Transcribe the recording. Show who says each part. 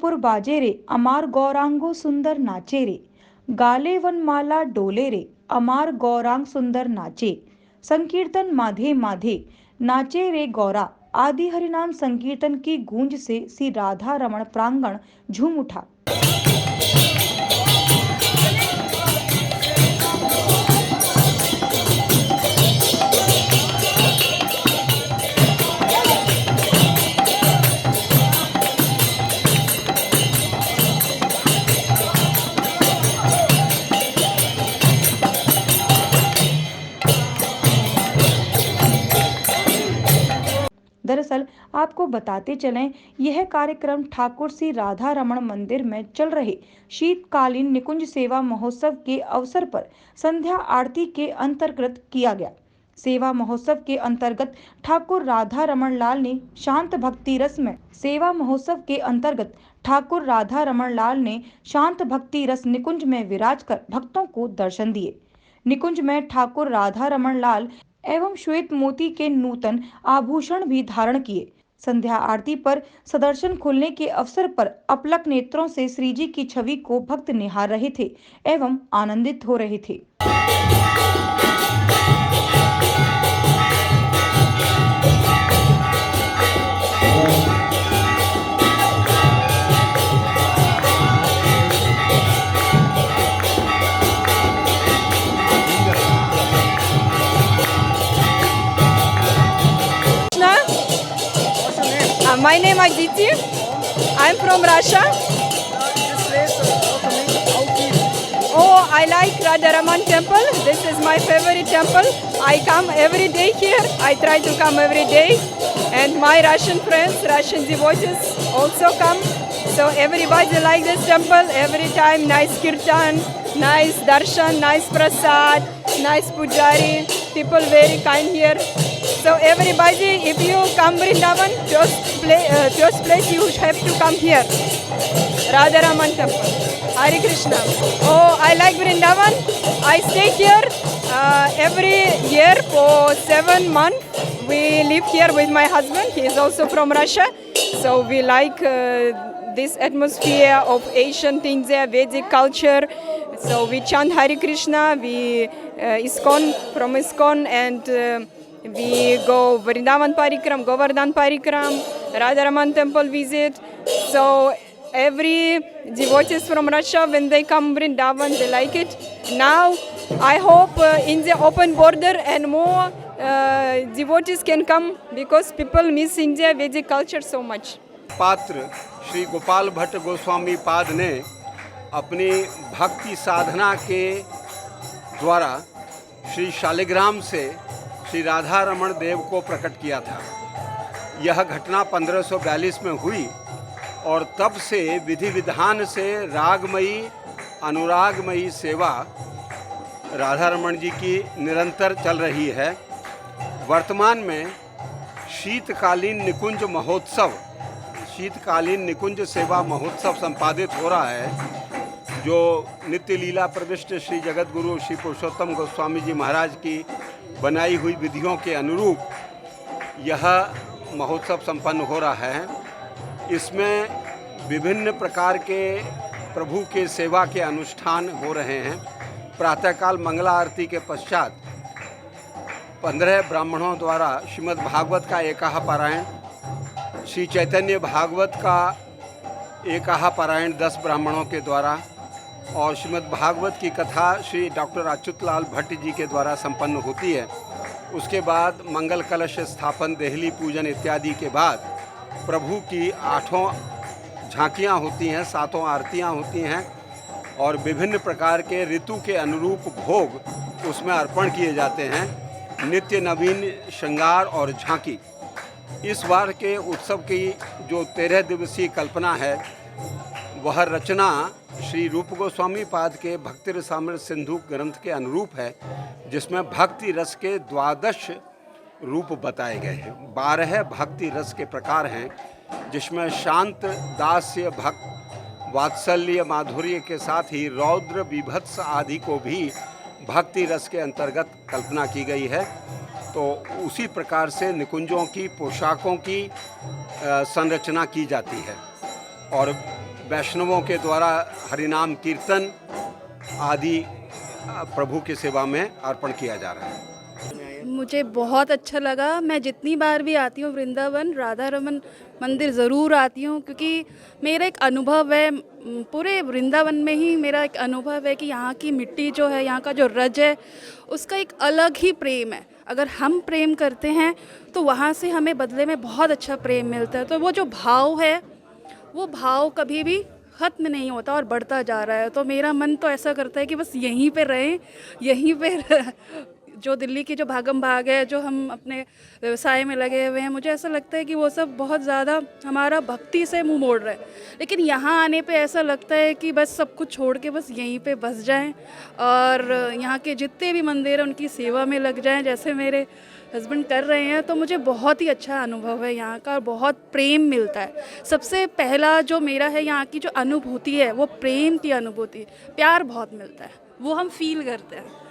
Speaker 1: ठाकुर बाजे रे अमार गौरांगो सुंदर नाचे रे, गाले वनमाला डोले रे अमार गौरांग सुंदर नाचे, संकीर्तन माधे माधे नाचे रे गौरा आदि हरिनाम संकीर्तन की गूंज से श्री राधा रमण प्रांगण झूम उठा। दरअसल आपको बताते चलें, यह कार्यक्रम ठाकुर श्री राधा रमण मंदिर में चल रहे शीतकालीन निकुंज सेवा महोत्सव के अवसर पर संध्या आरती के अंतर्गत किया गया। सेवा महोत्सव के अंतर्गत ठाकुर राधा रमण लाल ने शांत भक्ति रस में शांत भक्ति रस निकुंज में विराज कर भक्तों को दर्शन दिए। निकुंज में ठाकुर राधा रमण लाल एवं श्वेत मोती के नूतन आभूषण भी धारण किए। संध्या आरती पर सदर्शन खुलने के अवसर पर अपलक नेत्रों से श्री जी की छवि को भक्त निहार रहे थे एवं आनंदित हो रहे थे।
Speaker 2: My name is Aditi. I'm from Russia. Oh, I like Radharaman temple. This is my favorite temple. I come every day here. I try to come every day. And my Russian friends, Russian devotees also come. So everybody like this temple. Every time nice kirtan, nice darshan, nice prasad, nice pujari. People very kind here. So everybody, if you come Vrindavan, first place you have to come here, Radharaman temple. Hare Krishna. Oh, I like Vrindavan. I stay here every year for 7 months. We live here with my husband. He is also from Russia. So we like this atmosphere of ancient India, Vedic culture. So we chant Hare Krishna. We from ISKCON and we go Vrindavan Parikram, Govardhan Parikram, Radharaman temple visit. So every devotees from Russia, when they come Vrindavan, they like it. Now I hope in the open border and more devotees can come because people miss India Vedic culture so much.
Speaker 3: पात्र श्री गोपाल भट्ट गोस्वामी पाद ने अपनी भक्ति साधना के द्वारा श्री शालिग्राम से श्री राधा रमण देव को प्रकट किया था। यह घटना 1542 में हुई और तब से विधि विधान से रागमयी अनुरागमयी सेवा राधा रमण जी की निरंतर चल रही है। वर्तमान में शीतकालीन निकुंज सेवा महोत्सव संपादित हो रहा है, जो नित्य लीला प्रविष्ट श्री जगत गुरु श्री पुरुषोत्तम गोस्वामी जी महाराज की बनाई हुई विधियों के अनुरूप यह महोत्सव संपन्न हो रहा है। इसमें विभिन्न प्रकार के प्रभु के सेवा के अनुष्ठान हो रहे हैं। प्रातःकाल मंगला आरती के पश्चात 15 ब्राह्मणों द्वारा श्रीमद् भागवत का एकाहा पारायण, श्री चैतन्य भागवत का एकाहा पारायण 10 ब्राह्मणों के द्वारा और श्रीमद् भागवत की कथा श्री डॉक्टर अच्युतलाल भट्ट जी के द्वारा संपन्न होती है। उसके बाद मंगल कलश स्थापन, देहली पूजन इत्यादि के बाद प्रभु की 8 झांकियाँ होती हैं, 7 आरतियाँ होती हैं और विभिन्न प्रकार के ऋतु के अनुरूप भोग उसमें अर्पण किए जाते हैं। नित्य नवीन श्रृंगार और झांकी। इस बार के उत्सव की जो 13 दिवसीय कल्पना है, वह रचना श्री रूप गोस्वामी पाद के भक्ति रसामृत सिंधु ग्रंथ के अनुरूप है, जिसमें भक्ति रस के 12 रूप बताए गए हैं। 12 भक्ति रस के प्रकार हैं, जिसमें शांत, दास्य, भक्त, वात्सल्य, माधुर्य के साथ ही रौद्र, बीभत्स आदि को भी भक्ति रस के अंतर्गत कल्पना की गई है। तो उसी प्रकार से निकुंजों की पोशाकों की संरचना की जाती है और वैष्णवों के द्वारा हरिनाम कीर्तन आदि प्रभु की सेवा में अर्पण किया जा रहा है।
Speaker 4: मुझे बहुत अच्छा लगा। मैं जितनी बार भी आती हूँ वृंदावन राधा रमन मंदिर ज़रूर आती हूँ, क्योंकि मेरा एक अनुभव है, पूरे वृंदावन में ही मेरा एक अनुभव है कि यहाँ की मिट्टी जो है, यहाँ का जो रज है, उसका एक अलग ही प्रेम है। अगर हम प्रेम करते हैं तो वहाँ से हमें बदले में बहुत अच्छा प्रेम मिलता है। तो वो जो भाव है, वो भाव कभी भी ख़त्म नहीं होता और बढ़ता जा रहा है। तो मेरा मन तो ऐसा करता है कि बस यहीं पे रहें, यहीं पे जो दिल्ली की जो भागम भाग है, जो हम अपने व्यवसाय में लगे हुए हैं, मुझे ऐसा लगता है कि वो सब बहुत ज़्यादा हमारा भक्ति से मुंह मोड़ रहा है। लेकिन यहाँ आने पे ऐसा लगता है कि बस सब कुछ छोड़ के बस यहीं पे बस जाएं और यहाँ के जितने भी मंदिर हैं उनकी सेवा में लग जाएं, जैसे मेरे हस्बैंड कर रहे हैं। तो मुझे बहुत ही अच्छा अनुभव है यहाँ का और बहुत प्रेम मिलता है। सबसे पहला जो मेरा है यहाँ की जो अनुभूति है, वो प्रेम की अनुभूति, प्यार बहुत मिलता है, वो हम फील करते हैं।